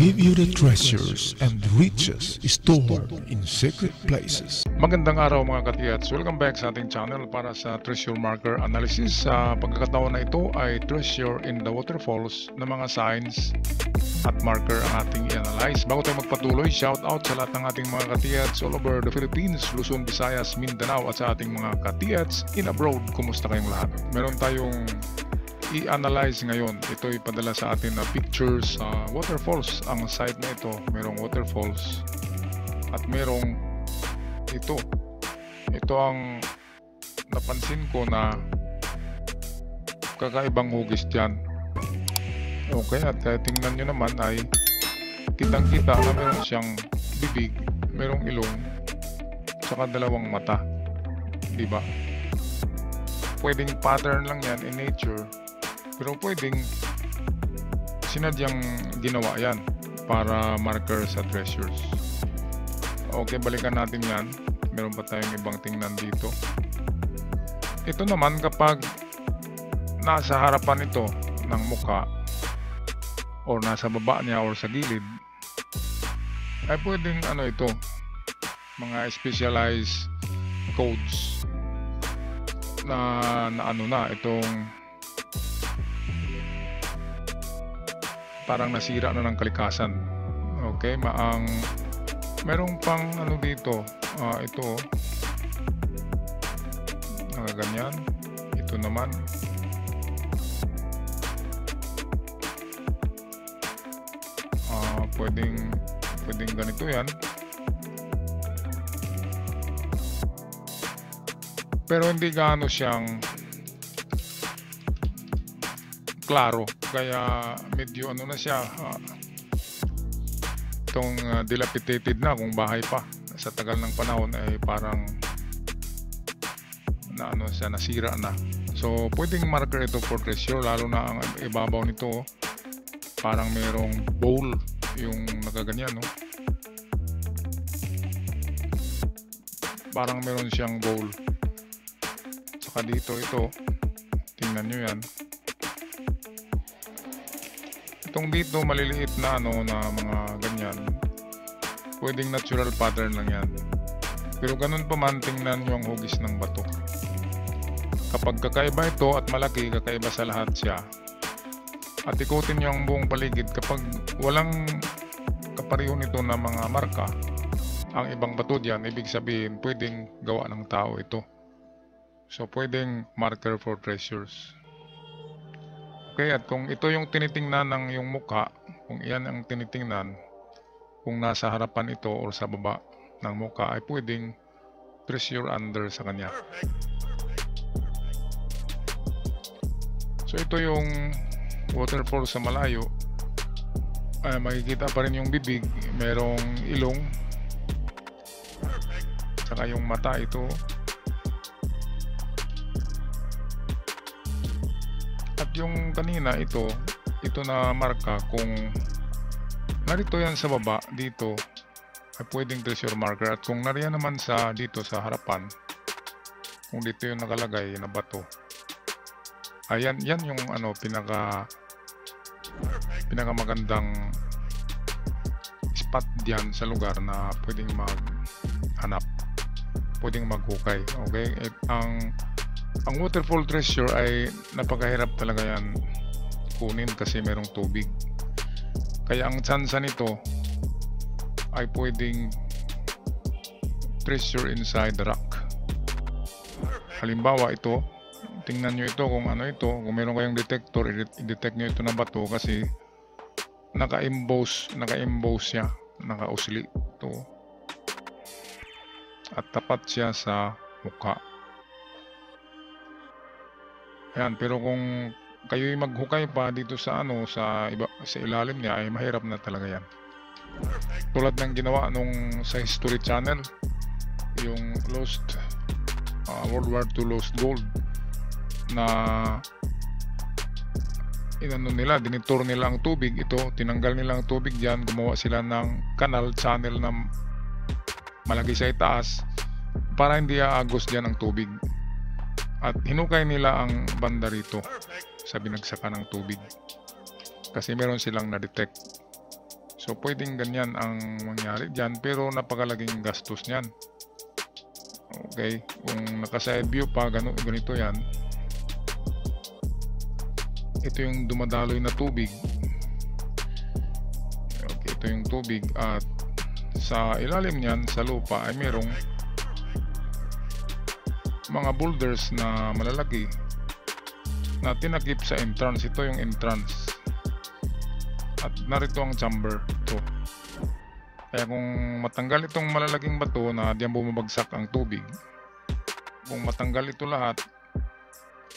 give you the treasures and riches stored in secret places. Magandang araw mga katiyats. Welcome back sa ating channel para sa treasure marker analysis. Sa pagkakataon na ito ay treasure in the waterfalls na mga signs at marker ang ating i-analyze. Bago tayo magpatuloy, shout out sa lahat ng ating mga katiyats all over the Philippines, Luzon, Visayas, Mindanao at sa ating mga katiyats in abroad. Kumusta kayong lahat? Meron tayong i-analyze ngayon. Ito ay padala sa atin na pictures sa waterfalls. Ang site na ito, merong waterfalls at merong ito ang napansin ko na kakaibang hugis dyan. Okay, at tingnan nyo naman ay kitang kita na meron siyang bibig, merong ilong saka dalawang mata, diba? Pwedeng pattern lang yan in nature, pero pwedeng sinadyang ginawa yan para marker sa treasures. Okay, balikan natin yan. Meron pa tayong ibang tingnan dito. Ito naman kapag nasa harapan ito ng mukha or nasa baba niya or sa gilid, ay pwedeng ito, mga specialized codes na itong parang nasira na ng kalikasan. Okay, merong pang dito, ito ganyan. Ito naman pwedeng ganito yan, pero hindi gaano siyang klaro, kaya medyo na siya, itong dilapidated na kung bahay pa sa tagal ng panahon ay parang siya nasira na. So pwedeng marker ito for treasure, lalo na ang ibabaw nito parang merong bowl yung nakaganyan, no? Parang meron siyang bowl. Saka dito ito, tingnan nyo yan. Itong dito maliliit na na mga ganyan, pwedeng natural pattern lang yan, pero ganun pa man, tingnan nyo ang hugis ng bato. Kapag kakaiba ito at malaki, kakaiba sa lahat siya. At ikutin nyo ang buong paligid, kapag walang kapareho nito na mga marka ang ibang bato diyan, ibig sabihin pwedeng gawa ng tao ito. So pwedeng marker for treasures. Okay, at kung ito yung tinitingnan ng yung mukha, kung iyan ang tinitingnan, kung nasa harapan ito o sa baba ng mukha, ay pwedeng treasure under sa kanya. So ito yung waterfall sa malayo, ay makikita pa rin yung bibig, merong ilong, saka yung mata ito. At yung kanina ito na marka, kung narito yan sa baba dito, ay pwedeng treasure marker. At kung nariyan naman dito sa harapan, kung dito yung nakalagay na bato, ayan, yan yung pinaka magandang spot diyan sa lugar na pwedeng maghanap, pwedeng maghukay. Okay, ang waterfall treasure ay napakahirap talaga yan kunin kasi merong tubig. Kaya ang tsansa nito ay pwedeng treasure inside the rock. Halimbawa ito, tingnan nyo ito kung kung meron kayong detector, i-detect nyo ito na bato kasi naka-emboss siya, naka-usli ito at tapat siya sa mukha. Ayan, pero kung kayo'y maghukay pa dito sa sa ilalim niya, ay mahirap na talaga yan. Tulad ng ginawa sa History Channel, yung World War II Lost Gold, na dinitur nila ang tubig. Ito, tinanggal nila ang tubig dyan, gumawa sila ng channel na malaki sa itaas para hindi aagos dyan ang tubig. At hinukay nila ang banda rito sa binagsakan ng tubig kasi meron silang na-detect. So pwedeng ganyan ang mangyari dyan, pero napakalaging gastos niyan. Okay, kung naka-side view pa, ganito yan. Ito yung dumadaloy na tubig. Okay, ito yung tubig, at sa ilalim niyan, sa lupa, ay merong mga boulders na malalaki na tinakip sa entrance. Ito yung entrance, at narito ang chamber. Ito. Kaya kung matanggal itong malalaking bato na diyan bumabagsak ang tubig, kung matanggal ito lahat,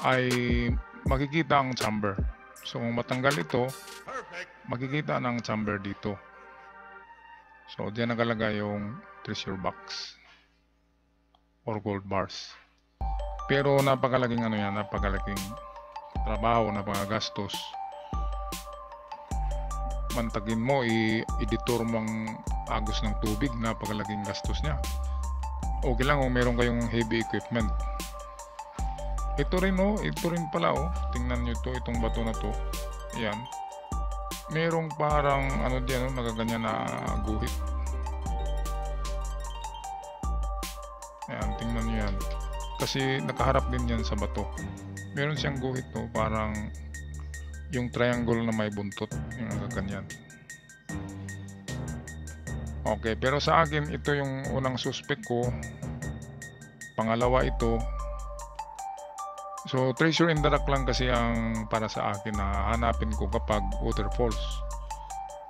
ay makikita ang chamber. So kung matanggal ito, makikita ng chamber dito. So diyan nakalagay yung treasure box or gold bars. Pero napakalaking napakalaking trabaho, napakagastos. Mantagin mo, i-detour mo ang agos ng tubig, napakalaking gastos niya. Okay lang kung meron kayong heavy equipment. Ito rin pala tingnan nyo itong bato na to. Ayan. Merong parang diyan, nagaganyan na guhit. Ayan, tingnan nyo yan. Kasi nakaharap din yan sa bato. Meron siyang guhit parang yung triangle na may buntot, yung nagaganyan. Okay, pero sa akin ito yung unang suspect ko. Pangalawa ito. So treasure in the rock lang kasi ang para sa akin na hanapin ko kapag waterfalls.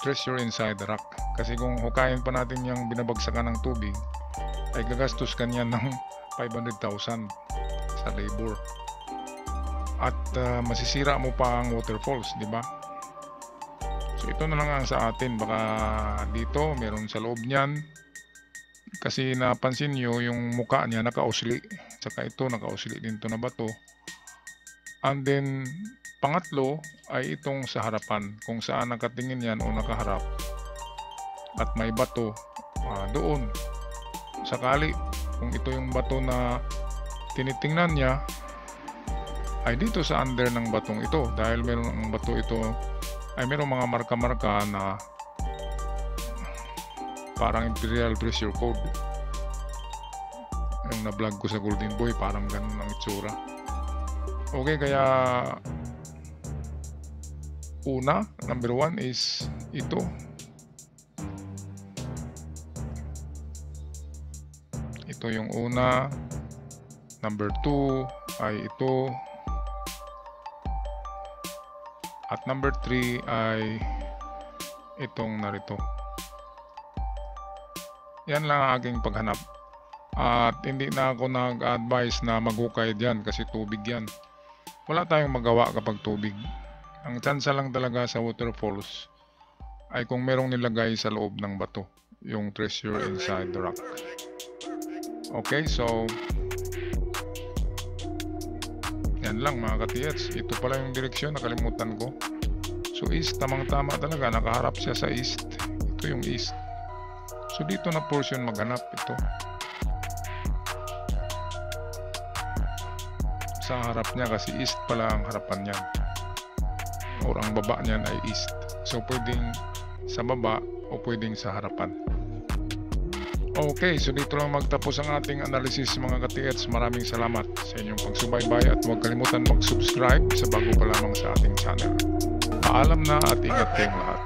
Treasure inside the rock. Kasi kung hukayin pa natin yung binabagsakan ng tubig, ay gagastos kanya ng 500,000 sa labor. At masisira mo pa ang waterfalls, di ba? So ito na lang ang sa atin. Baka dito meron sa loob niyan. Kasi napansin nyo yung mukha niya nakausli. Saka ito nakausli din to na bato. And then pangatlo ay itong sa harapan, kung saan nakatingin yan o nakaharap at may bato doon. Sakali kung ito yung bato na tinitingnan niya, ay dito sa under ng batong ito, dahil meron ang bato ito ay meron mga marka-marka na parang Imperial Treasure Code. Yung na-vlog ko sa Golden Boy, parang ganun ang itsura. Okay, kaya number 1 is ito. Ito yung una. Number 2 ay ito. At number 3 ay itong narito. Yan lang ang aking paghanap. At hindi na ako nag-advise na maghukay dyan kasi tubig yan. Wala tayong magawa kapag tubig. Ang tsansa lang talaga sa waterfalls ay kung merong nilagay sa loob ng bato, yung treasure inside the rock. Okay, so yan lang mga ka-TH. Ito pala yung direksyon, nakalimutan ko. So east, tamang-tama talaga, nakaharap siya sa east. Ito yung east. So dito na portion maghanap ito. Sa harap niya kasi east pala ang harapan niyan. Or ang baba niyan ay east. So pwedeng sa baba o pwedeng sa harapan. Okay, so dito lang magtapos ang ating analysis mga ka-TH. Maraming salamat sa inyong pagsubaybay at huwag kalimutan mag-subscribe sa bago pa lamang sa ating channel. Paalam na at ingat kayong lahat.